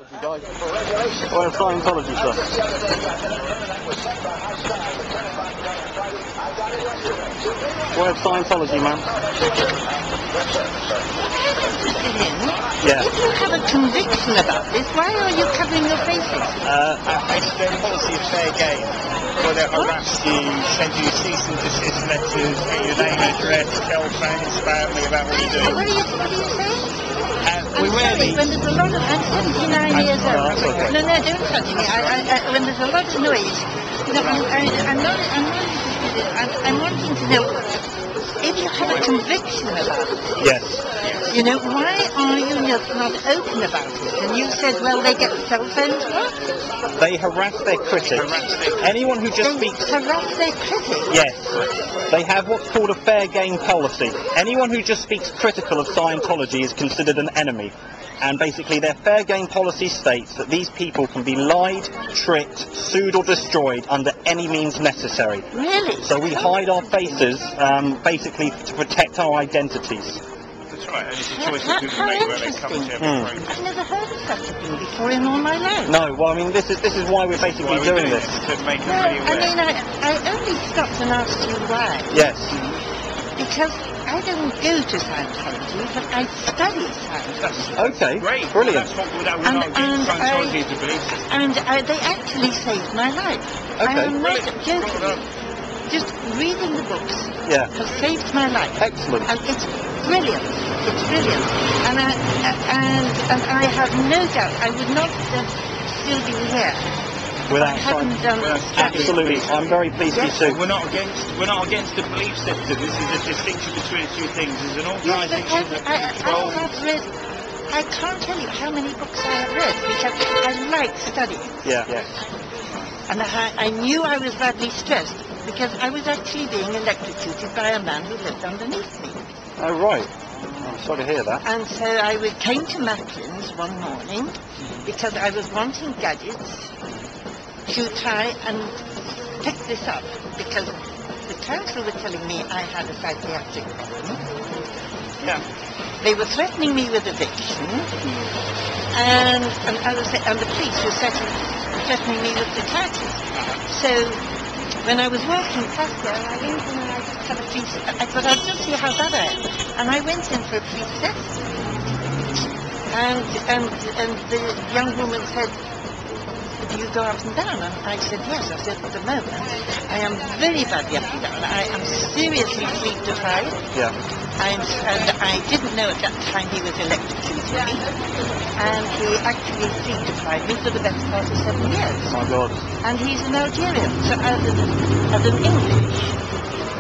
Guys. Or Scientology, sir. Word Scientology, man. Yeah. If you have a conviction about this, why are you covering your faces? It's their policy of fair game. Where they harass you, send you cease and desist letters, get your name, address, tell friends, family about what you're doing. What are you saying? We rarely... When there's a lot of... I'm 79 years old. Okay. No, don't touch me. When there's a lot of noise, you know, I'm not interested in... I'm wanting to know if you have a conviction about it. Yes. You know, why are you just not open about it? And you said, well, they get cell phones, what? They harass their critics. Anyone who just They speaks... harass their critics? Yes. They have what's called a fair game policy. Anyone who just speaks critical of Scientology is considered an enemy. And basically their fair game policy states that these people can be lied, tricked, sued or destroyed under any means necessary. Really? So we hide our faces, basically to protect our identities. That's right, and it's a choice that people make where they come to every program. I've never heard of such a thing before in all my life. No, well, I mean, this is why we're basically doing this. To make Well, everybody I aware. mean, I only stopped and asked you why. Yes. Because I don't go to Scientology, but I study Scientology. Okay. Great. Brilliant. That's what we're not against Scientology as a belief system. And they actually saved my life. I Okay. am not joking. Just reading the books Yeah. has saved my life. Excellent. And it's brilliant. It's brilliant. And I have no doubt I would not still be here. Without I haven't trying. done Absolutely. I'm very pleased you Yes, too. we're not against the belief system. This is a distinction between two things. There's an Yes, organisation but that I controls... have read, I can't tell you how many books I have read because I like studying. Yeah. Yes. And I knew I was badly stressed because I was actually being electrocuted by a man who lived underneath me. Oh, right. I'm sorry to hear that. And so came to Macklin's one morning because I was wanting gadgets to try and pick this up because the council were telling me I had a psychiatric problem. Yeah. They were threatening me with eviction, and the police were threatening me with psychiatry. So when I was walking past there, I went in and I just had a free. I thought I'll just see how bad I am, and I went in for a free assessment. And the young woman said, "Do you go up and down?" And I said, "Yes." I said, "At the moment, I am very badly up and down. I am seriously sleep deprived." Yeah. And I didn't know at that time he was electrocuting me. And he actually sleep deprived me for the best part of 7 years. Oh my God. And he's an Algerian, so as an English,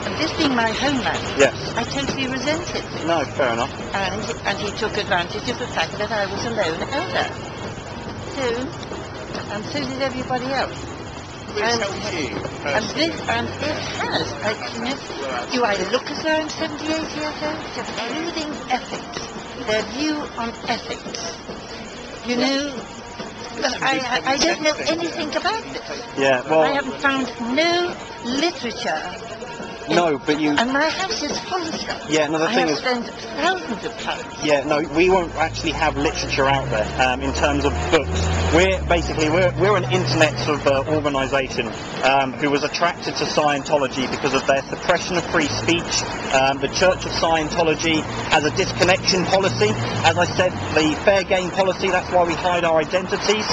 and this being my homeland, Yes. I totally resented it. No, fair enough. And he took advantage of the fact that I was a lone elder. And so did everybody else. It's helped you personally. And it has. Do I look as though I'm 78 years old? Including ethics. Their view on ethics. You know, but I don't know anything about this. Yeah, well... I haven't found no literature. No, but you... And my house is full of stuff. Yeah, no, the I thing have is... spent thousands of pounds. Yeah, no, we won't actually have literature out there in terms of books. We're an internet sort of organisation who was attracted to Scientology because of their suppression of free speech. The Church of Scientology has a disconnection policy. As I said, the fair game policy. That's why we hide our identities.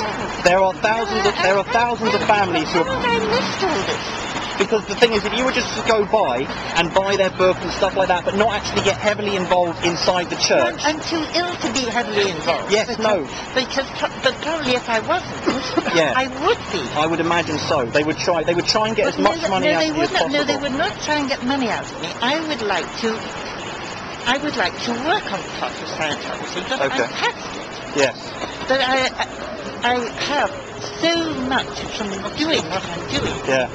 There are thousands of families who. How have I missed all this? Because the thing is, if you were just to go by and buy their book and stuff like that, but not actually get heavily involved inside the church. I'm too ill to be heavily involved. Yes, no. But probably if I wasn't, Yeah. I would be. I would imagine so. They would try and get as much money out of you as possible. No, they would not try and get money out of me. I would like to work on the part of Scientology, but Okay. I passed it. Yes. But I have so much from doing what I'm doing. Yeah.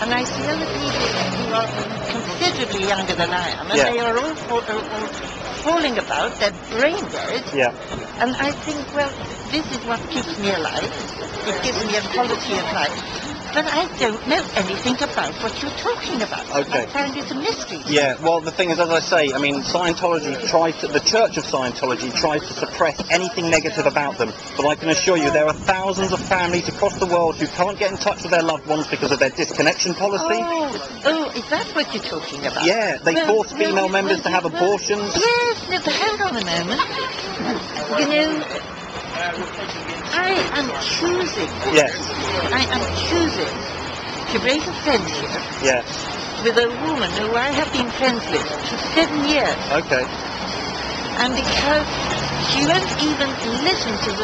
And I see other people who are considerably younger than I am, and Yeah. they are all falling about, they're brain dead. Yeah. And I think, well, this is what keeps me alive. It gives me a quality of life. But I don't know anything about what you're talking about. Okay. I find it a mystery. Yeah, well, the thing is, as I say, I mean, the Church of Scientology tries to suppress anything negative about them. But I can assure you, there are thousands of families across the world who can't get in touch with their loved ones because of their disconnection policy. Oh, is that what you're talking about? Yeah, they force female members to have abortions. Yes, no, but hold on a moment. You know, I am choosing to break a friendship Yes. with a woman who I have been friends with for 7 years. Okay. And because she won't even listen to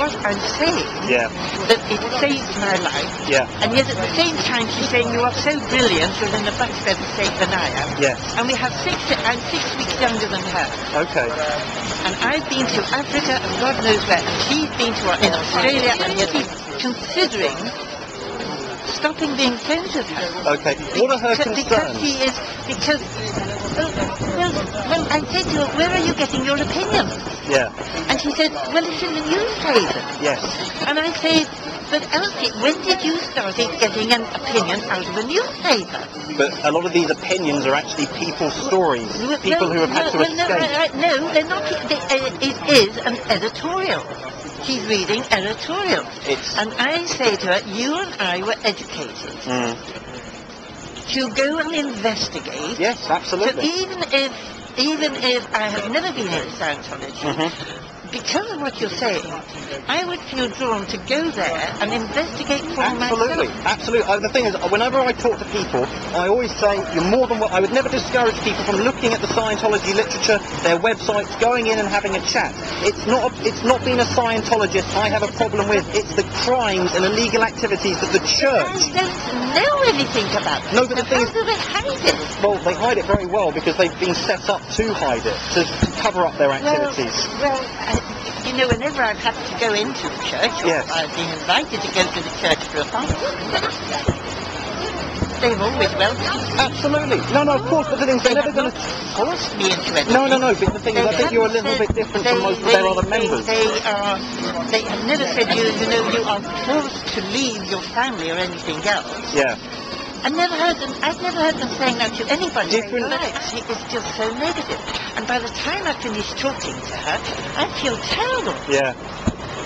what I'm saying, Yeah. that it saved my life. Yeah. And yet at the same time she's saying, you are so brilliant, you're in a much better state than I am. Yes. And I'm 6 weeks younger than her. Okay. And I've been to Africa and God knows where, and she's been in Australia, and yet she's considering stopping being friends with her. Okay. What are her concerns? Well, I said to her, where are you getting your opinion? Yeah. And she said, well, it's in the newspaper. Yes. And I said, but Elsie, when did you start getting an opinion out of a newspaper? But a lot of these opinions are actually people's stories. People who have had to escape. No, they're not. It is an editorial. She's reading editorial. And I say to her, you and I were educated to go and investigate. Yes, absolutely. So even if I have never been in Scientology, because of what you're saying, I would feel drawn to go there and investigate for Absolutely, myself. absolutely. The thing is, whenever I talk to people, I always say, you're more than I would never discourage people from looking at the Scientology literature, their websites, going in and having a chat. It's not being a Scientologist I have a problem with. It's the crimes and illegal activities that the church... I don't know anything about it. No, but the thing is... How do they hide it? Well, they hide it very well because they've been set up to hide it, to cover up their activities. You know, whenever I've had to go into the church, or I've been invited to go to the church for a function, they've always welcomed. Absolutely. No, of course, but the thing is, they're never going to force me into anything. No, but the thing is, I think you're a little bit different from most of their other members. They have never said, you are forced to leave your family or anything else. Yeah. I've never heard them saying that to anybody. She is just so negative. And by the time I finish talking to her, I feel terrible. Yeah.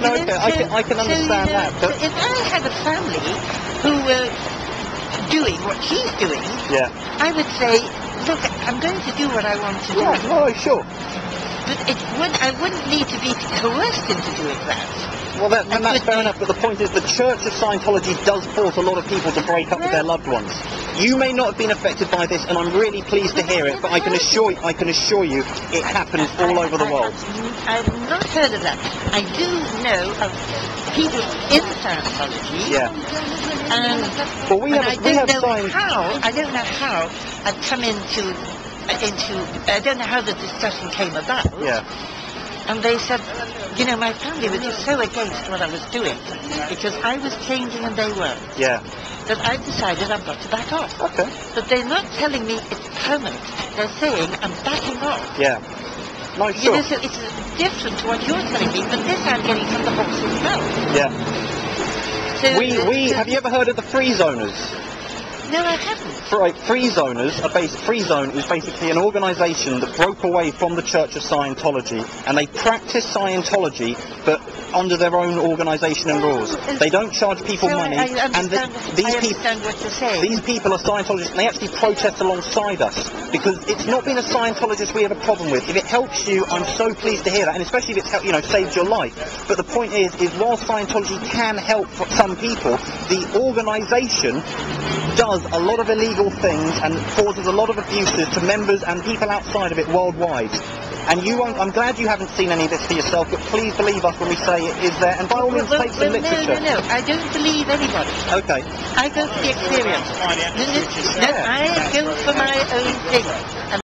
No, I can understand that. But if I had a family who were doing what she's doing, I would say, look, I'm going to do what I want to do. Yeah, no, sure. But I wouldn't need to be coerced into doing that. Well, that's fair enough, but the point is the Church of Scientology does force a lot of people to break up with their loved ones. You may not have been affected by this, and I'm really pleased to hear it, but I can assure you it happens all over the world. I've not heard of that. I do know of people in Scientology. Yeah. I don't know how I've come into I don't know how the discussion came about. Yeah. And they said, my family were just so against what I was doing because I was changing and they weren't. Yeah. That I've decided I've got to back off. Okay. But they're not telling me it's permanent. They're saying I'm backing off. Yeah. No, sure. So it's different to what you're telling me, but this I'm getting from the horse's mouth. Yeah. So have you ever heard of the free zoners? No, I haven't. Free Zoners Free Zone is basically an organisation that broke away from the Church of Scientology, and they practice Scientology, but under their own organisation and rules. They don't charge people money, understand what you're saying. These people are Scientologists, and they actually protest alongside us because it's not being a Scientologist we have a problem with. If it helps you, I'm so pleased to hear that, and especially if it's saved your life. But the point is while Scientology can help some people, the organisation does a lot of illegal things and causes a lot of abuses to members and people outside of it worldwide. And I'm glad you haven't seen any of this for yourself, but please believe us when we say it is there. And by all means, take some literature. No, I don't believe anybody. Okay. I go for the experience. I go for my own thing.